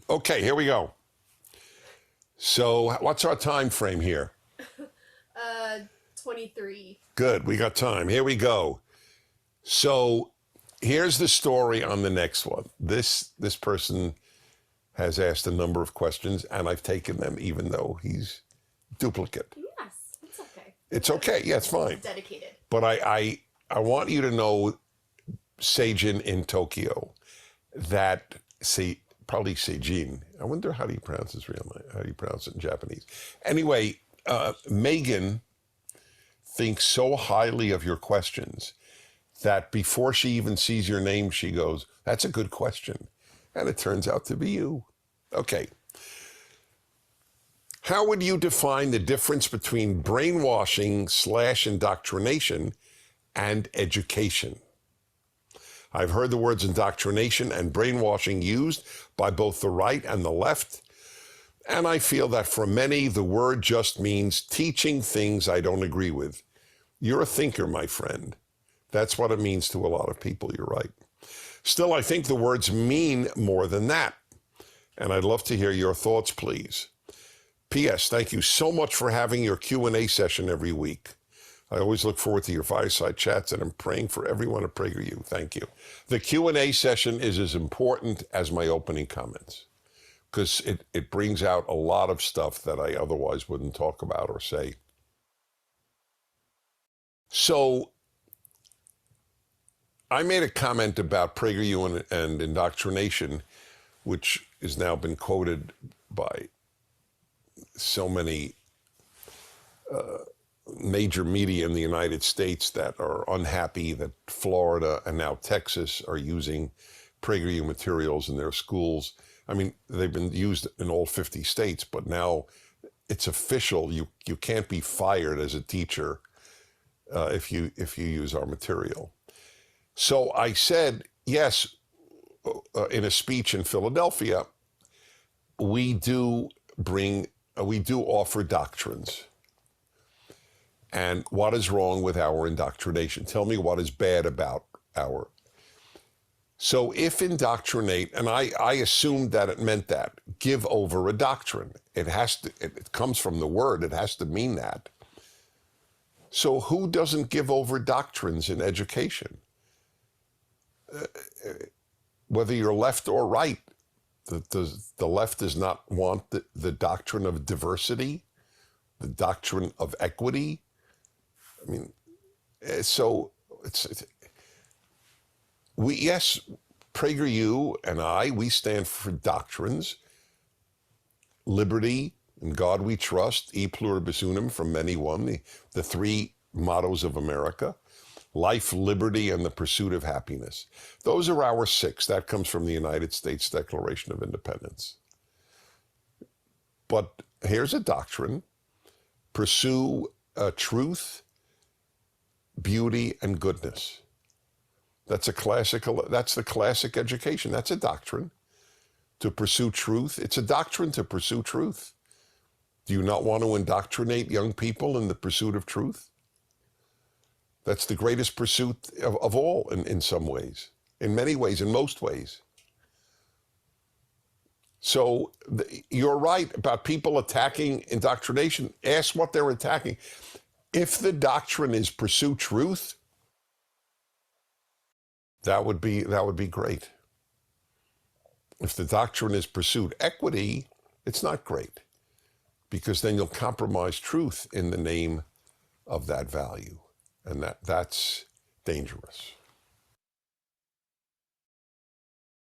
Okay, here we go. So what's our time frame here? 23. Good, we got time. Here we go. So here's the story on the next one. This person has asked a number of questions, and I've taken them even though he's duplicate. Yes, it's okay. It's okay. Yeah, it's fine. Dedicated. But I want you to know, Seijin in Tokyo, that probably Seijin. I wonder how do you pronounce his real name? How do you pronounce it in Japanese? Anyway, Megan thinks so highly of your questions that before she even sees your name, she goes, "That's a good question," and it turns out to be you. Okay. How would you define the difference between brainwashing / indoctrination and education? I've heard the words indoctrination and brainwashing used by both the right and the left, and I feel that for many, the word just means teaching things I don't agree with. You're a thinker, my friend. That's what it means to a lot of people, you're right. Still, I think the words mean more than that, and I'd love to hear your thoughts, please. P.S. Thank you so much for having your Q&A session every week. I always look forward to your Fireside Chats, and I'm praying for everyone at PragerU. Thank you. The Q&A session is as important as my opening comments because it brings out a lot of stuff that I otherwise wouldn't talk about or say. So I made a comment about PragerU and indoctrination, which has now been quoted by so many major media in the United States that are unhappy that Florida and now Texas are using PragerU materials in their schools. I mean, they've been used in all 50 states, but now it's official. You can't be fired as a teacher if you use our material. So I said, yes, in a speech in Philadelphia, we do offer doctrines. And what is wrong with our indoctrination? Tell me what is bad about our. So if indoctrinate, and I assumed that it meant that, give over a doctrine. It comes from the word, it has to mean that. So who doesn't give over doctrines in education? Whether you're left or right, the left does not want the doctrine of diversity, the doctrine of equity. I mean, so yes, PragerU and we stand for doctrines, liberty, in God we trust, e pluribus unum, from many one, the three mottos of America, life, liberty, and the pursuit of happiness. Those are our 6. That comes from the United States Declaration of Independence. But here's a doctrine: pursue truth, beauty, and goodness. That's the classic education. That's a doctrine. To pursue truth, it's a doctrine to pursue truth. Do you not want to indoctrinate young people in the pursuit of truth? That's the greatest pursuit of all in some ways, in many ways, in most ways. So you're right about people attacking indoctrination. Ask what they're attacking. If the doctrine is pursue truth, that would be great. If the doctrine is pursued equity, it's not great, because then you'll compromise truth in the name of that value, and that's dangerous.